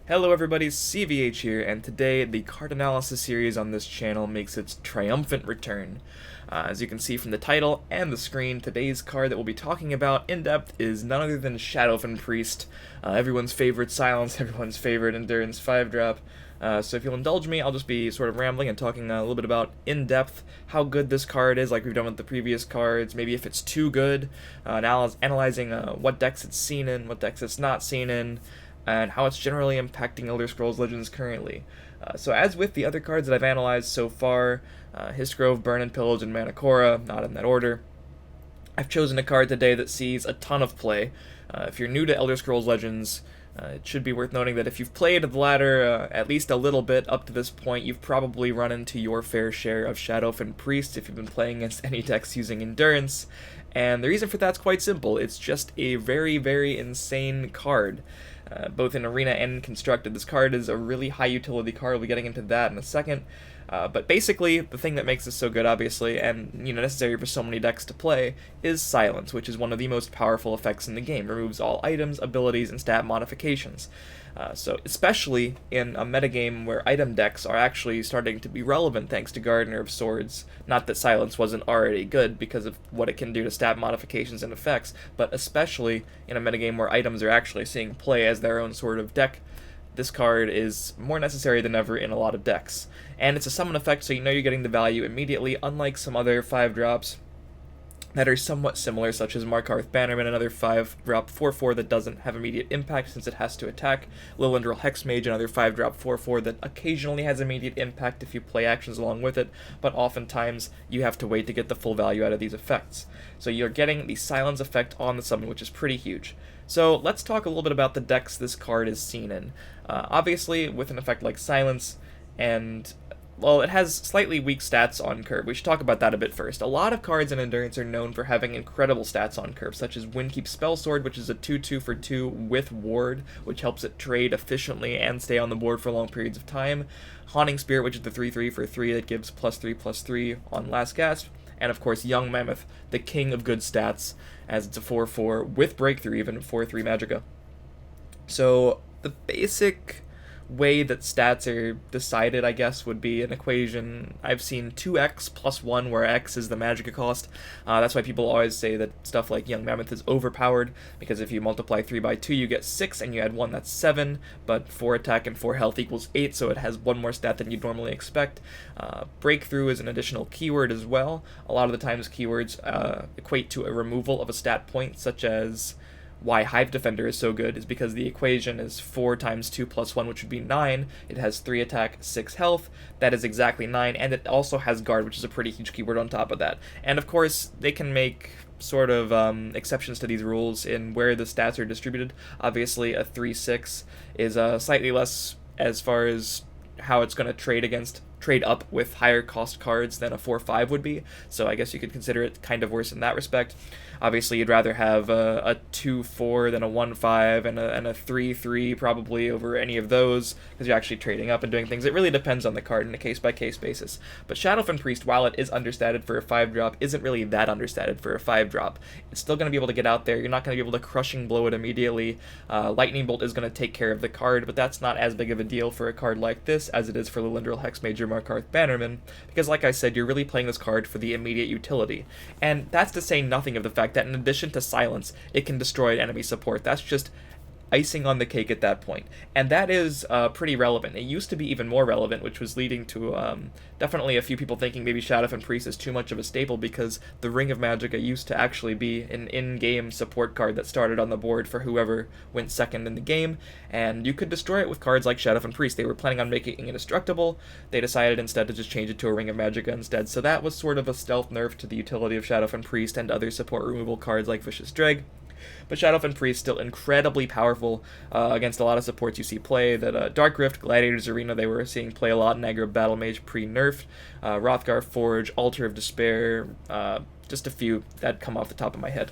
Hello everybody, CVH here, and today the card analysis series on this channel makes its triumphant return. As you can see from the title and the screen, today's card that we'll be talking about in depth is none other than Shadowfen Priest, everyone's favorite silence, everyone's favorite endurance 5-drop. So if you'll indulge me, I'll just be sort of rambling and talking a little bit about, in depth, how good this card is, like we've done with the previous cards, maybe if it's too good, analyzing what decks it's seen in, what decks it's not seen in, and how it's generally impacting Elder Scrolls Legends currently. So as with the other cards that I've analyzed so far, Hissgrove, Burn and Pillage, and Manacora, not in that order, I've chosen a card today that sees a ton of play. If you're new to Elder Scrolls Legends, it should be worth noting that if you've played the ladder at least a little bit up to this point, you've probably run into your fair share of Shadowfen Priest if you've been playing against any decks using Endurance. And the reason for that's quite simple. It's just a very, very insane card. Both in Arena and in Constructed. This card is a really high utility card. We'll be getting into that in a second. But basically, the thing that makes this so good, obviously, and necessary for so many decks to play, is Silence, which is one of the most powerful effects in the game. Removes all items, abilities, and stat modifications. So especially in a metagame where item decks are actually starting to be relevant thanks to Gardener of Swords. Not that Silence wasn't already good because of what it can do to stat modifications and effects, but especially in a metagame where items are actually seeing play as their own sort of deck, this card is more necessary than ever in a lot of decks. And it's a summon effect, so you're getting the value immediately, unlike some other 5-drops that are somewhat similar, such as Markarth Bannerman, another 5-drop 4/4 that doesn't have immediate impact since it has to attack, Lilendril Hexmage, another 5-drop 4/4 that occasionally has immediate impact if you play actions along with it, but oftentimes you have to wait to get the full value out of these effects. So you're getting the silence effect on the summon, which is pretty huge. So let's talk a little bit about the decks this card is seen in. Obviously, with an effect like Silence, and well, it has slightly weak stats on curve. We should talk about that a bit first. A lot of cards in Endurance are known for having incredible stats on curve, such as Windkeep Spellsword, which is a 2/2 for 2 with Ward, which helps it trade efficiently and stay on the board for long periods of time. Haunting Spirit, which is the 3/3 for 3 that gives +3/+3 on Last Gasp. And of course, Young Mammoth, the king of good stats, as it's a 4/4 with Breakthrough, even 4/3 Magicka. So the basic way that stats are decided, I guess, would be an equation. I've seen 2x plus 1, where x is the Magicka cost. That's why people always say that stuff like Young Mammoth is overpowered, because if you multiply 3 by 2, you get 6, and you add 1, that's 7, but 4 attack and 4 health equals 8, so it has one more stat than you'd normally expect. Breakthrough is an additional keyword as well. A lot of the times keywords equate to a removal of a stat point, such as why Hive Defender is so good is because the equation is 4 times 2 plus 1, which would be 9. It has 3 attack, 6 health. That is exactly 9, and it also has Guard, which is a pretty huge keyword on top of that. And of course, they can make sort of exceptions to these rules in where the stats are distributed. Obviously, a 3/6 is slightly less as far as how it's going to trade up with higher cost cards than a 4/5 would be, so I guess you could consider it kind of worse in that respect. Obviously, you'd rather have a 2/4 than a 1/5 and a 3/3 probably over any of those, because you're actually trading up and doing things. It really depends on the card in a case-by-case basis. But Shadowfen Priest, while it is understated for a 5-drop, isn't really that understated for a 5-drop. It's still going to be able to get out there. You're not going to be able to Crushing Blow it immediately. Lightning Bolt is going to take care of the card, but that's not as big of a deal for a card like this as it is for Lilendril Hexmage or Markarth Bannerman, because like I said, you're really playing this card for the immediate utility. And that's to say nothing of the fact that in addition to Silence, it can destroy enemy support. That's just icing on the cake at that point. And that is pretty relevant. It used to be even more relevant, which was leading to definitely a few people thinking maybe Shadowfen Priest is too much of a staple, because the Ring of Magicka used to actually be an in-game support card that started on the board for whoever went second in the game, and you could destroy it with cards like Shadowfen Priest. They were planning on making it indestructible. They decided instead to just change it to a Ring of Magicka instead, so that was sort of a stealth nerf to the utility of Shadowfen Priest and other support removal cards like Vicious Dreg. But Shadowfen Priest still incredibly powerful against a lot of supports you see play. That Dark Rift, Gladiator's Arena, they were seeing play a lot in Aggro Battle Mage pre-nerfed. Hrothgar Forge, Altar of Despair, just a few that come off the top of my head.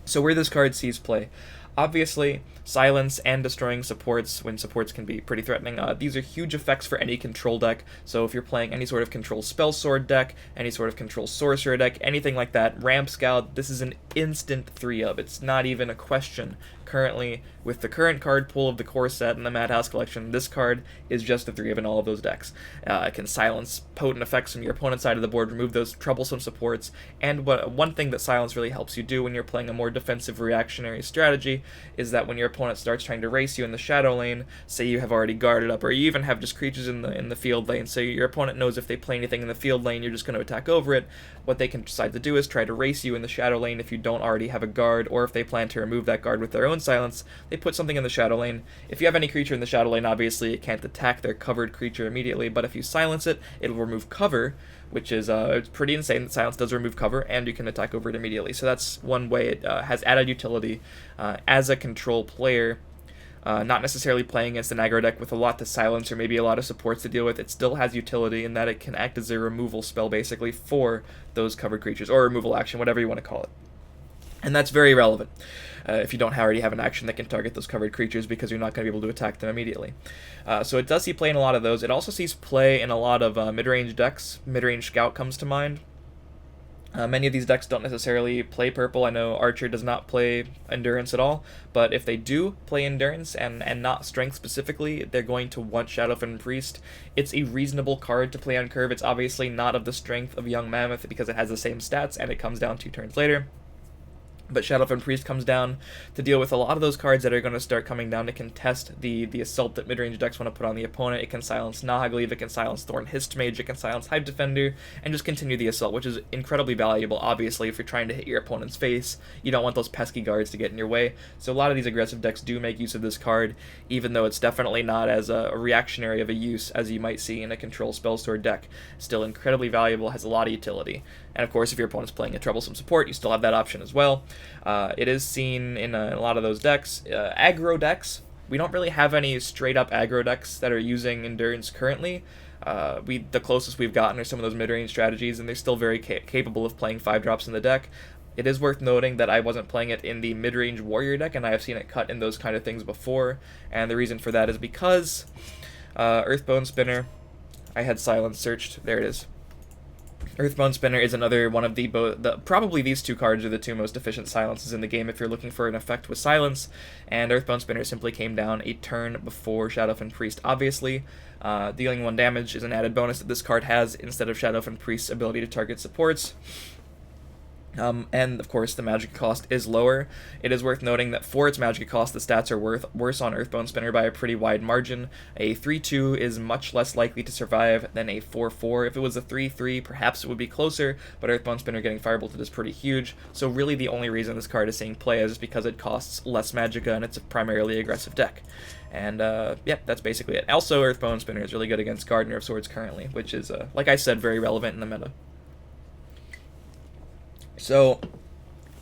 So where this card sees play, obviously, silence and destroying supports when supports can be pretty threatening. These are huge effects for any control deck, so if you're playing any sort of control spell sword deck, any sort of control sorcerer deck, anything like that, Ramp Scout, this is an instant 3-of. It's not even a question currently, with the current card pool of the core set and the Madhouse collection, this card is just a 3 of in all of those decks. It can silence potent effects from your opponent's side of the board, remove those troublesome supports, and one thing that silence really helps you do when you're playing a more defensive reactionary strategy is that when your opponent starts trying to race you in the shadow lane, say you have already guarded up, or you even have just creatures in the field lane, so your opponent knows if they play anything in the field lane, you're just going to attack over it. What they can decide to do is try to race you in the shadow lane if you don't already have a guard, or if they plan to remove that guard with their own silence, they put something in the shadow lane. If you have any creature in the shadow lane, obviously it can't attack their covered creature immediately, but if you silence it, it'll remove cover, which is it's pretty insane that silence does remove cover, and you can attack over it immediately. So that's one way it has added utility as a control player. Not necessarily playing against an aggro deck with a lot to silence or maybe a lot of supports to deal with, it still has utility in that it can act as a removal spell basically for those covered creatures, or removal action, whatever you want to call it. And that's very relevant if you don't already have an action that can target those covered creatures, because you're not going to be able to attack them immediately. So it does see play in a lot of those. It also sees play in a lot of mid-range decks. Mid-range Scout comes to mind. Many of these decks don't necessarily play purple. I know Archer does not play Endurance at all, but if they do play Endurance and not Strength specifically, they're going to want Shadowfen Priest. It's a reasonable card to play on curve. It's obviously not of the strength of Young Mammoth because it has the same stats and it comes down 2 turns later. But Shadowfen Priest comes down to deal with a lot of those cards that are going to start coming down to contest the assault that mid-range decks want to put on the opponent. It can silence Nahagleave, it can silence Thorn Histmage, it can silence Hive Defender, and just continue the assault, which is incredibly valuable. Obviously, if you're trying to hit your opponent's face, you don't want those pesky guards to get in your way. So a lot of these aggressive decks do make use of this card, even though it's definitely not as a reactionary of a use as you might see in a control Spellsword deck. Still incredibly valuable, has a lot of utility. And of course, if your opponent's playing a troublesome support, you still have that option as well. It is seen in a lot of those decks. Aggro decks, we don't really have any straight-up aggro decks that are using Endurance currently. The closest we've gotten are some of those mid-range strategies, and they're still very capable of playing 5-drops in the deck. It is worth noting that I wasn't playing it in the mid-range Warrior deck, and I have seen it cut in those kind of things before, and the reason for that is because Earthbone Spinner, I had Silence searched, there it is. Earthbone Spinner is another one of probably these 2 cards are the 2 most efficient silences in the game if you're looking for an effect with silence, and Earthbone Spinner simply came down a turn before Shadowfen Priest, obviously. Dealing 1 damage is an added bonus that this card has instead of Shadowfen Priest's ability to target supports. And of course the magic cost is lower. It is worth noting that for its magic cost, the stats are worse on Earthbone Spinner by a pretty wide margin. A 3-2 is much less likely to survive than a 4-4. If it was a 3-3, perhaps it would be closer, but Earthbone Spinner getting firebolted is pretty huge, so really the only reason this card is seeing play is because it costs less magicka and it's a primarily aggressive deck. And yeah, that's basically it. Also, Earthbone Spinner is really good against Gardener of Swords currently, which is, like I said, very relevant in the meta. So,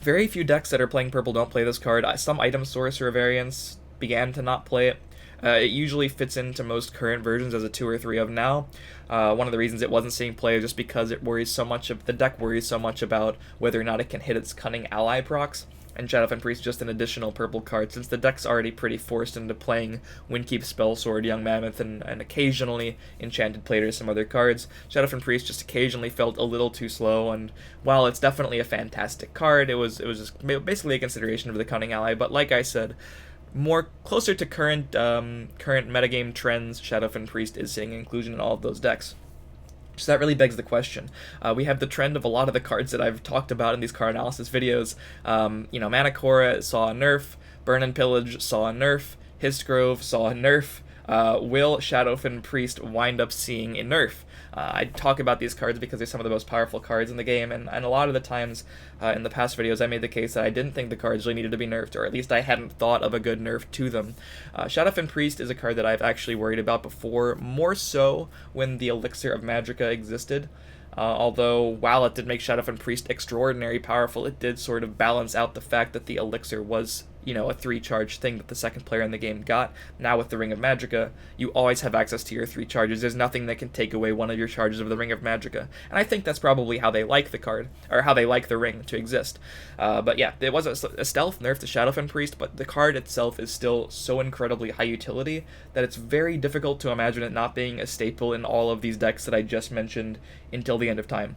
very few decks that are playing purple don't play this card. Some Item Sorcerer variants began to not play it. It usually fits into most current versions as a 2 or 3 of now. One of the reasons it wasn't seeing play is just because the deck worries so much about whether or not it can hit its Cunning Ally procs. And Shadowfen Priest is just an additional purple card, since the deck's already pretty forced into playing Windkeep Spellsword, Young Mammoth, and occasionally Enchanted Plate or some other cards. Shadowfen Priest just occasionally felt a little too slow, and while it's definitely a fantastic card, it was just basically a consideration of the Cunning Ally, but like I said, more closer to current metagame trends, Shadowfen Priest is seeing inclusion in all of those decks. So that really begs the question. We have the trend of a lot of the cards that I've talked about in these card analysis videos. Manacora saw a nerf, Burn and Pillage saw a nerf, Histgrove saw a nerf. Will Shadowfen Priest wind up seeing a nerf? I talk about these cards because they're some of the most powerful cards in the game, and a lot of the times in the past videos I made the case that I didn't think the cards really needed to be nerfed, or at least I hadn't thought of a good nerf to them. Shadowfen Priest is a card that I've actually worried about before, more so when the Elixir of Magicka existed. Although, while it did make Shadowfen Priest extraordinarily powerful, it did sort of balance out the fact that the Elixir was, a 3-charge thing that the second player in the game got. Now with the Ring of Magicka, you always have access to your 3 charges. There's nothing that can take away one of your charges of the Ring of Magicka. And I think that's probably how they like the card, or how they like the ring to exist. But yeah, it was a stealth nerf to Shadowfen Priest, but the card itself is still so incredibly high utility that it's very difficult to imagine it not being a staple in all of these decks that I just mentioned until the end of time.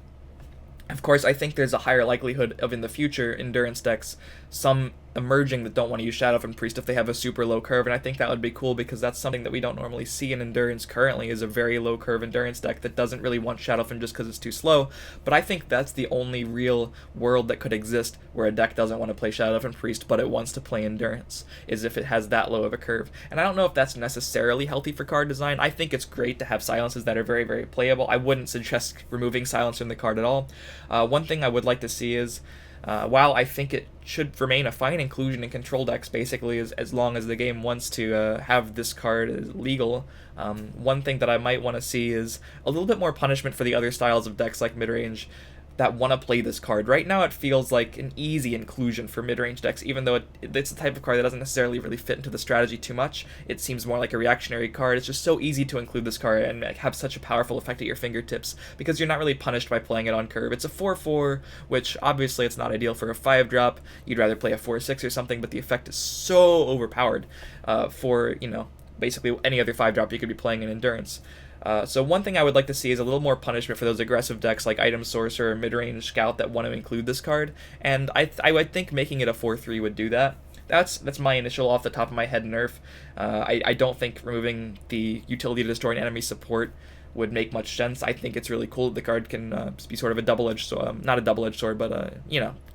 Of course, I think there's a higher likelihood of, in the future, Endurance decks, some emerging that don't want to use Shadowfen Priest if they have a super low curve, and I think that would be cool because that's something that we don't normally see in Endurance currently, is a very low curve Endurance deck that doesn't really want Shadowfen just because it's too slow. But I think that's the only real world that could exist where a deck doesn't want to play Shadowfen Priest but it wants to play Endurance, is if it has that low of a curve. And I don't know if that's necessarily healthy for card design. I think it's great to have silences that are very, very playable. I wouldn't suggest removing silence from the card at all. One thing I would like to see is, while I think it should remain a fine inclusion in control decks, basically, as long as the game wants to have this card as legal, one thing that I might want to see is a little bit more punishment for the other styles of decks like midrange that want to play this card. Right now it feels like an easy inclusion for mid-range decks, even though it's the type of card that doesn't necessarily really fit into the strategy too much. It seems more like a reactionary card. It's just so easy to include this card and have such a powerful effect at your fingertips, because you're not really punished by playing it on curve. It's a 4/4, which obviously it's not ideal for a 5-drop. You'd rather play a 4/6 or something, but the effect is so overpowered for, basically any other 5-drop you could be playing in Endurance. So one thing I would like to see is a little more punishment for those aggressive decks like Item Sorcerer or Midrange Scout that want to include this card, and I would think making it a 4/3 would do that. That's my initial off the top of my head nerf. I don't think removing the utility to destroy an enemy support would make much sense. I think it's really cool that the card can be sort of a double-edged sword, not a double-edged sword, but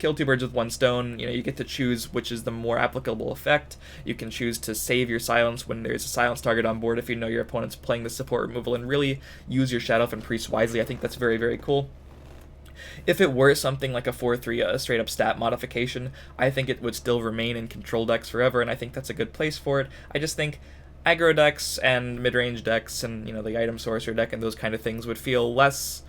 kill two birds with one stone. You get to choose which is the more applicable effect. You can choose to save your silence when there's a silence target on board if you know your opponent's playing the support removal, and really use your Shadowfen Priest wisely. I think that's very, very cool. If it were something like a 4/3, a straight-up stat modification, I think it would still remain in control decks forever, and I think that's a good place for it. I just think aggro decks and mid-range decks and the Item Sorcerer deck and those kind of things would feel less.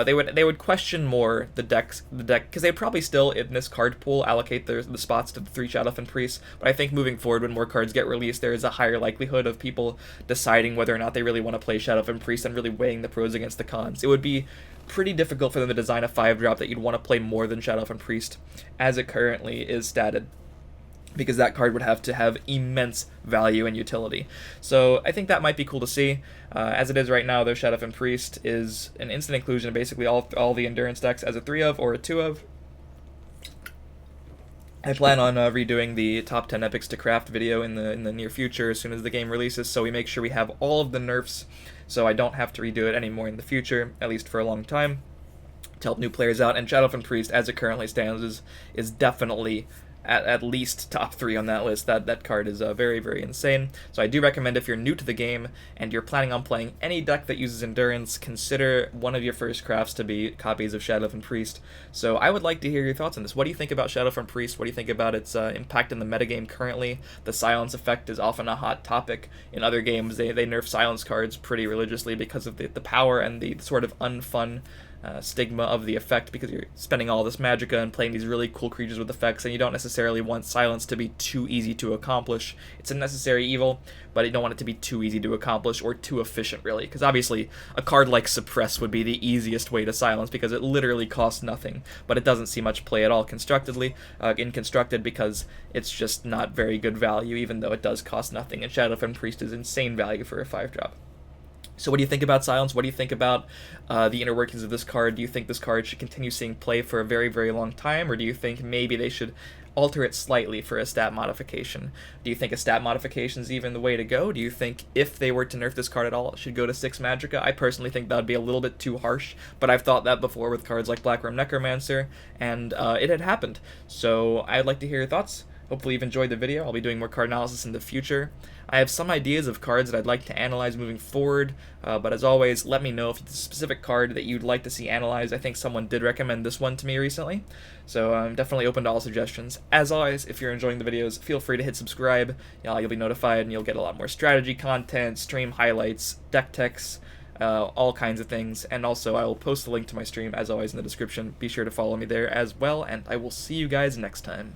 They would question more the deck, because they'd probably still, in this card pool, allocate the spots to the 3 Shadowfen Priests. But I think moving forward, when more cards get released, there is a higher likelihood of people deciding whether or not they really want to play Shadowfen Priest and really weighing the pros against the cons. It would be pretty difficult for them to design a 5-drop that you'd want to play more than Shadowfen Priest, as it currently is statted, because that card would have to have immense value and utility. So I think that might be cool to see. As it is right now, though, Shadowfen Priest is an instant inclusion in basically all the Endurance decks as a 3 of or a 2 of. I plan on redoing the top 10 epics to craft video in the near future as soon as the game releases, so we make sure we have all of the nerfs so I don't have to redo it anymore in the future, at least for a long time, to help new players out. And Shadowfen Priest, as it currently stands, is definitely at least top 3 on that list. That card is very, very insane. So I do recommend, if you're new to the game and you're planning on playing any deck that uses Endurance, consider one of your first crafts to be copies of Shadowfen Priest. So I would like to hear your thoughts on this. What do you think about Shadowfen Priest? What do you think about its impact in the metagame currently? The silence effect is often a hot topic. In other games, they nerf silence cards pretty religiously because of the power and the sort of unfun stigma of the effect, because you're spending all this magicka and playing these really cool creatures with effects, and you don't necessarily want silence to be too easy to accomplish. It's a necessary evil, but you don't want it to be too easy to accomplish or too efficient, really, because obviously a card like Suppress would be the easiest way to silence, because it literally costs nothing, but it doesn't see much play at all in Constructed, because it's just not very good value, even though it does cost nothing, and Shadowfen Priest is insane value for a 5-drop. So what do you think about silence? What do you think about the inner workings of this card? Do you think this card should continue seeing play for a very, very long time, or do you think maybe they should alter it slightly for a stat modification? Do you think a stat modification is even the way to go? Do you think if they were to nerf this card at all, it should go to 6 magicka? I personally think that would be a little bit too harsh, but I've thought that before with cards like Black Rum Necromancer, and it had happened. So I'd like to hear your thoughts. Hopefully you've enjoyed the video. I'll be doing more card analysis in the future. I have some ideas of cards that I'd like to analyze moving forward, but as always, let me know if it's a specific card that you'd like to see analyzed. I think someone did recommend this one to me recently, so I'm definitely open to all suggestions. As always, if you're enjoying the videos, feel free to hit subscribe. You'll be notified, and you'll get a lot more strategy content, stream highlights, deck techs, all kinds of things, and also I will post the link to my stream, as always, in the description. Be sure to follow me there as well, and I will see you guys next time.